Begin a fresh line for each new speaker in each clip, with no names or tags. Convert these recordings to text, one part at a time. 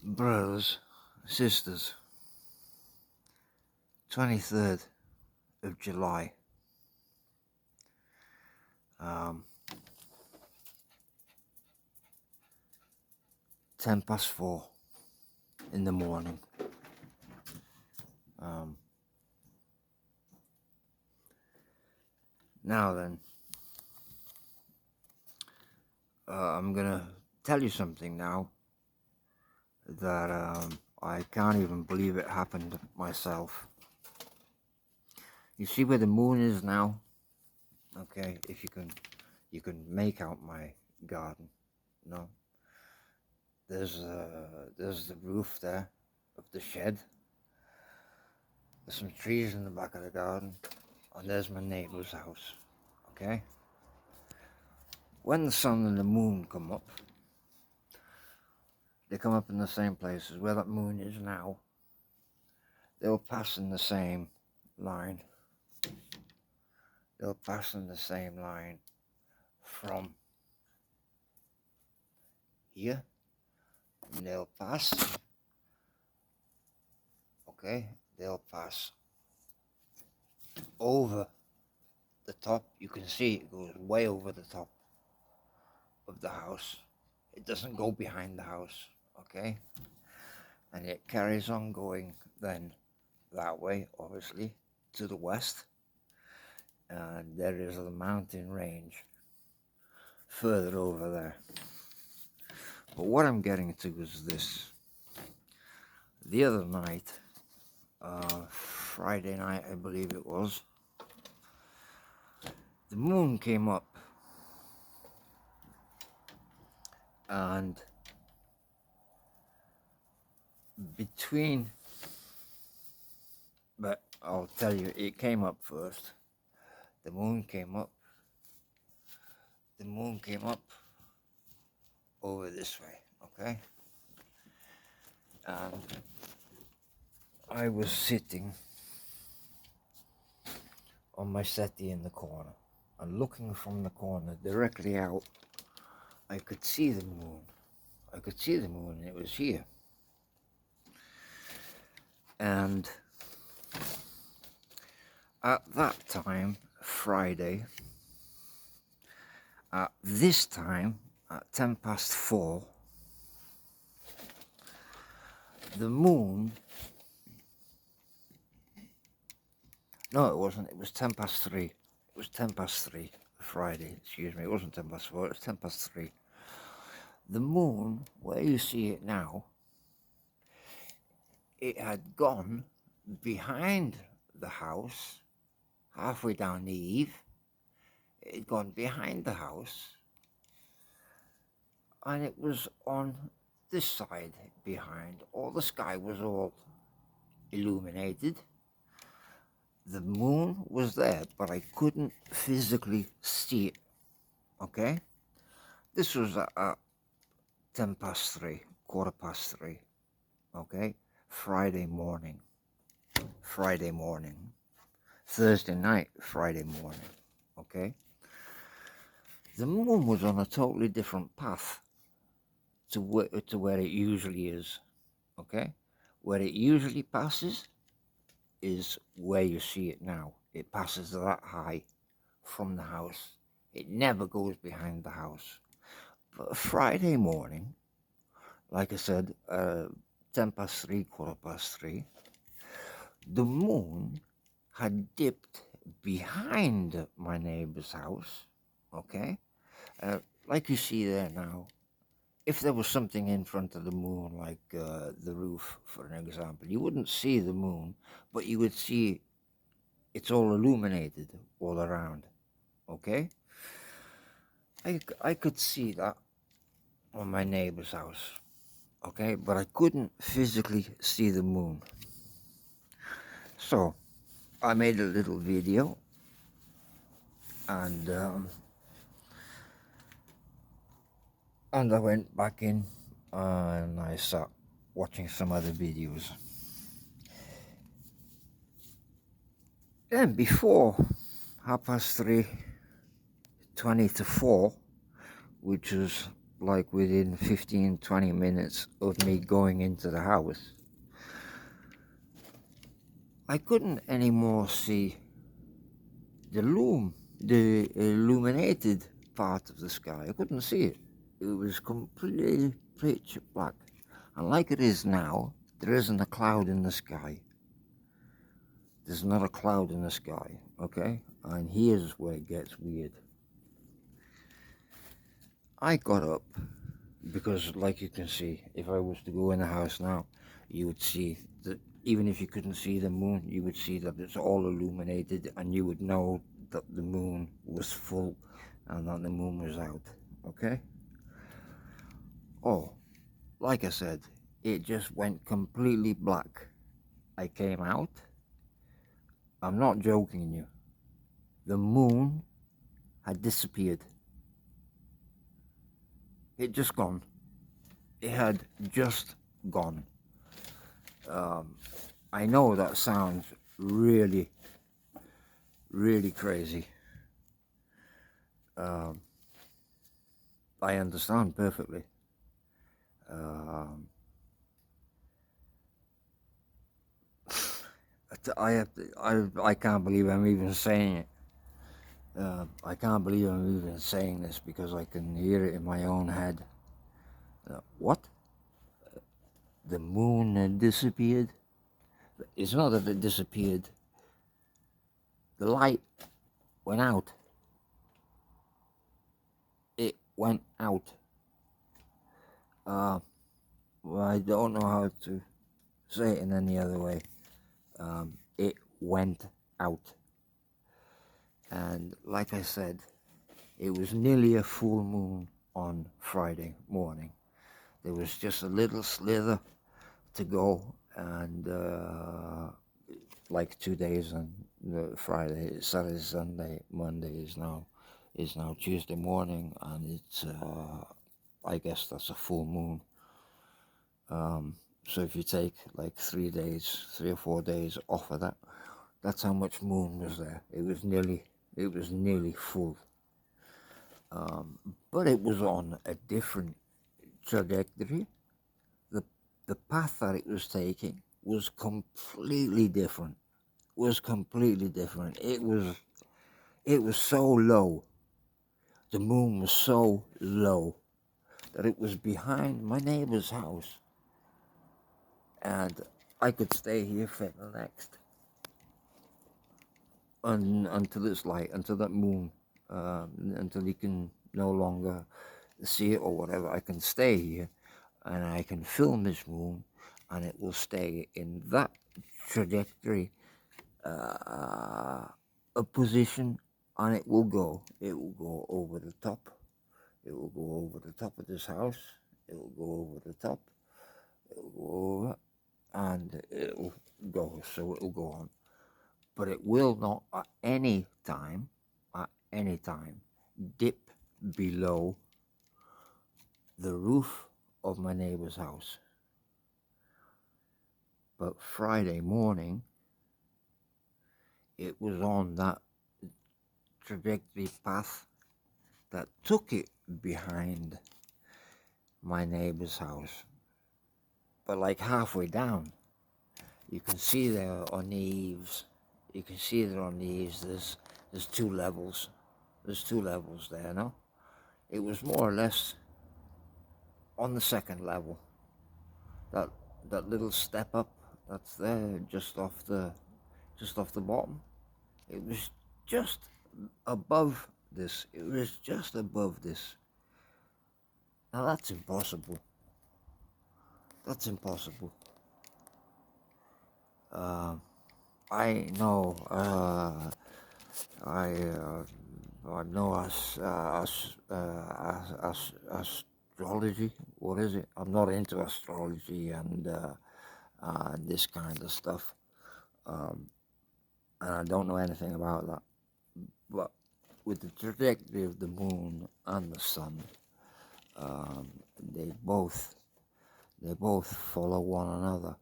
Brothers, sisters, 23rd of July, um, 4:10 in the morning. Now then, I'm gonna tell you something now that I can't even believe it happened myself. You see where the moon is now? Okay, if you can make out my garden. No, there's the roof there of the shed. There's some trees in the back of the garden, and there's my neighbor's house. Okay. When the sun and the moon come up, they come up in the same places where that moon is now. They'll pass in the same line. They'll pass in the same line from here, and they'll pass. Okay, they'll pass over the top. You can see it goes way over the top of the house. It doesn't go behind the house. Okay, and it carries on going then that way, obviously, to the west. And there is the mountain range further over there. But what I'm getting to is this. The other night, Friday night, I believe it was, the moon came up, and but I'll tell you, it came up first. The moon came up over this way, okay? And I was sitting on my settee in the corner, and looking from the corner directly out, I could see the moon. It was here. And at that time, Friday, at this time, at 4:10, the moon, no, it wasn't, it was 3:10. It was 3:10 Friday, excuse me, it wasn't 4:10, it was 3:10. The moon, where you see it now, it had gone behind the house, halfway down the eave. It had gone behind the house, and it was on this side behind. All the sky was all illuminated. The moon was there, but I couldn't physically see it. Okay? This was at 3:10, 3:15. Okay? Friday morning. Thursday night, Friday morning. Okay? The moon was on a totally different path to where it usually is. Okay? Where it usually passes is where you see it now. It passes that high from the house. It never goes behind the house. But Friday morning, like I said, 3:10, 3:15, the moon had dipped behind my neighbor's house. Okay? Like you see there now, if there was something in front of the moon, like the roof, for an example, you wouldn't see the moon, but you would see it's all illuminated all around. Okay? I could see that on my neighbor's house. Okay? But I couldn't physically see the moon. So I made a little video, and I went back in and I sat watching some other videos. Then before 3:30, 20 to 4, which was like within 15-20 minutes of me going into the house, I couldn't anymore see the illuminated part of the sky. I couldn't see it. It was completely pitch black. And like it is now, there isn't a cloud in the sky. There's not a cloud in the sky, okay? And here's where it gets weird. I got up because, like you can see, if I was to go in the house now, you would see that even if you couldn't see the moon, you would see that it's all illuminated, and you would know that the moon was full and that the moon was out, okay? Oh, like I said, it just went completely black. I came out. I'm not joking you. The moon had disappeared. It just gone. It had just gone. I know that sounds really, really crazy. I understand perfectly. I can't believe I'm even saying it. I can't believe I'm even saying this because I can hear it in my own head. What? The moon had disappeared? It's not that it disappeared. The light went out. It went out. Well, I don't know how to say it in any other way. It went out. And like I said, it was nearly a full moon on Friday morning. There was just a little slither to go, and like 2 days on Friday, Saturday, Sunday, Monday is now Tuesday morning, and it's I guess that's a full moon. So if you take like 3 or 4 days off of that, that's how much moon was there. It was nearly full. But it was on a different trajectory. The path that it was taking was completely different. It was so low. The moon was so low that it was behind my neighbor's house, and I could stay here for the next until it's light, until that moon, until you can no longer see it or whatever. I can stay here and I can film this moon, and it will stay in that trajectory, a position, and it will go over the top. It will go over the top of this house. It will go over the top. It will go over, and it will go. So it will go on, but it will not at any time dip below the roof of my neighbor's house. But Friday morning, it was on that trajectory path that took it behind my neighbor's house. But like halfway down, you can see there on the eaves. There's 2 levels. There's 2 levels there, no? It was more or less on the 2nd level. That little step up that's there just off the bottom. It was just above this. It was just above this. Now that's impossible. That's impossible. I know. I know astrology. What is it? I'm not into astrology and this kind of stuff, and I don't know anything about that. But with the trajectory of the moon and the sun, they both follow one another,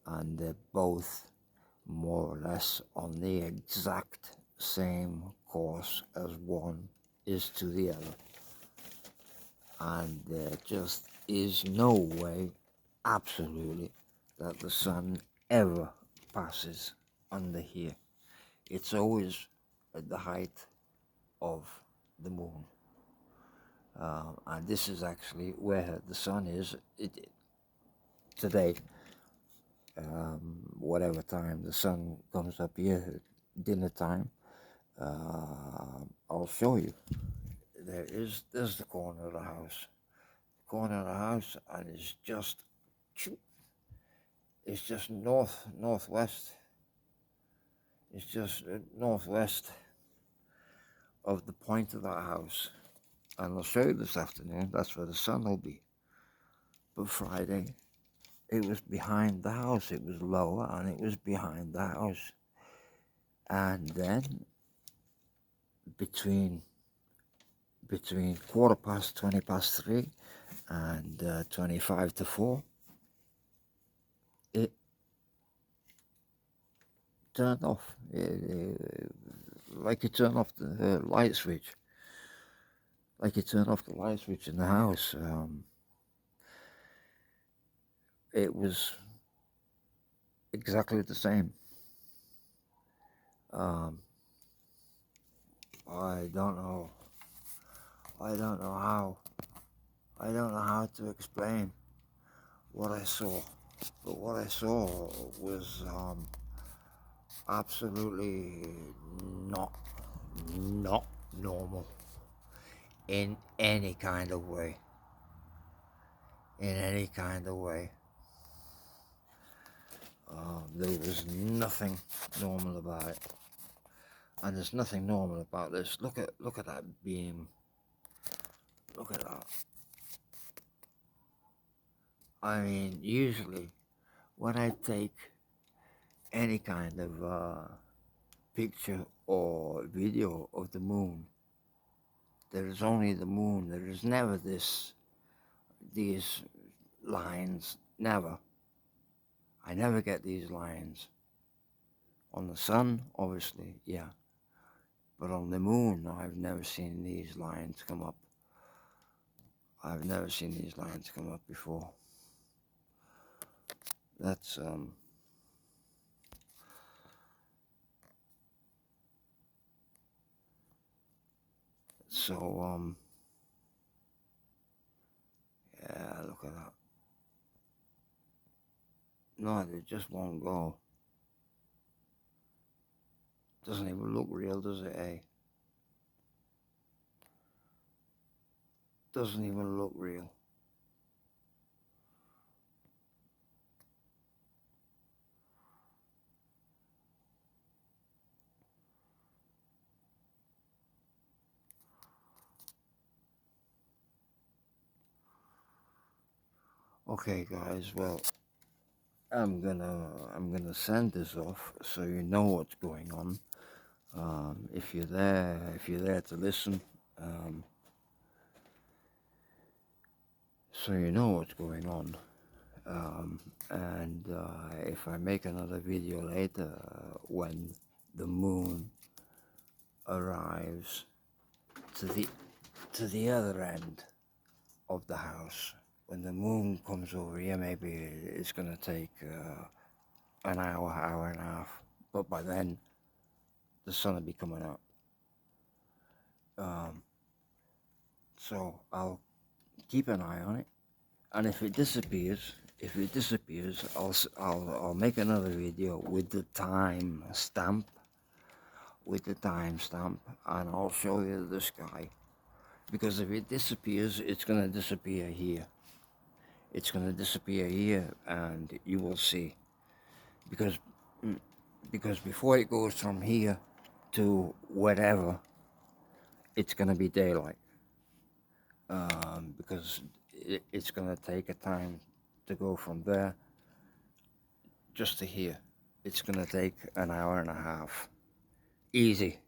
and they're both more or less on the exact same course as one is to the other. and there just is no way, absolutely, that the sun ever passes under here. It's always at the height of the moon. And this is actually where the sun is today. Whatever time the sun comes up here, dinner time, I'll show you. There's the corner of the house. Corner of the house, and it's just northwest. It's just northwest of the point of that house. And I'll show you this afternoon, that's where the sun will be. But Friday, it was behind the house. It was lower and it was behind the house. And then between 20 past 3 and 25 to 4, it turned off. Like you turn off the light switch. Like you turn off the light switch in the house. It was exactly the same. I don't know. I don't know how. I don't know how to explain what I saw. But what I saw was absolutely not normal in any kind of way. In any kind of way. There was nothing normal about it. And there's nothing normal about this. Look at that beam. Look at that. I mean, usually when I take any kind of picture or video of the moon, there is only the moon. There is never these lines. Never. I never get these lines. On the sun, obviously, yeah. But on the moon, I've never seen these lines come up. I've never seen these lines come up before. That's so yeah, look at that. No, it just won't go. Doesn't even look real, does it, eh? Doesn't even look real. Okay, guys, well, I'm gonna send this off so you know what's going on. If you're there to listen, so you know what's going on. And if I make another video later when the moon arrives to the other end of the house, when the moon comes over here, maybe it's gonna take an hour and a half, but by then the sun will be coming up. So I'll keep an eye on it, and if it disappears, I'll make another video with the time stamp, and I'll show you the sky. Because if it disappears, it's gonna disappear here. It's gonna disappear here, and you will see. Because before it goes from here to whatever, it's gonna be daylight. Because it's gonna take a time to go from there just to here. It's gonna take an hour and a half, easy.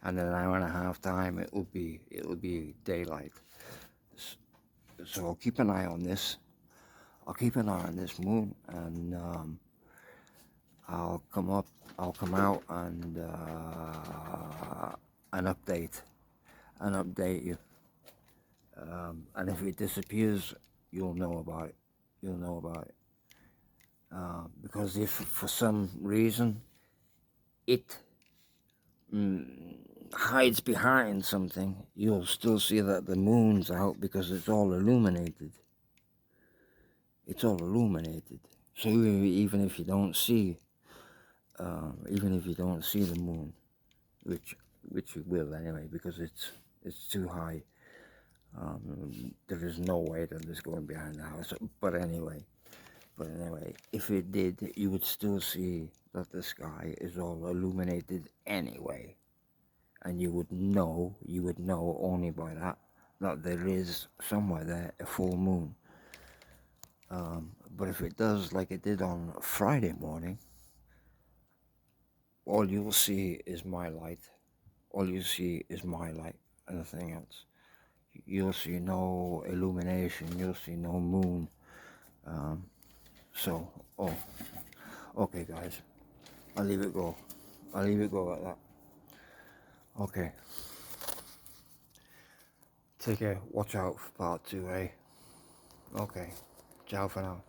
And in an hour and a half time, it'll be daylight. So I'll keep an eye on this. I'll keep an eye on this moon, and I'll come out and update you And if it disappears, you'll know about it. You'll know about it. Because if for some reason it hides behind something, you'll still see that the moon's out because it's all illuminated. It's all illuminated. So even if you don't see, the moon, which you will anyway, because it's too high. There is no way that it's going behind the house. But anyway, if it did, you would still see that the sky is all illuminated anyway. And you would know only by that there is somewhere there a full moon. But if it does like it did on Friday morning, all you'll see is my light. All you see is my light and nothing else. You'll see no illumination, you'll see no moon. Okay guys, I'll leave it go like that. Okay, take care, watch out for part 2, eh? Okay, ciao for now.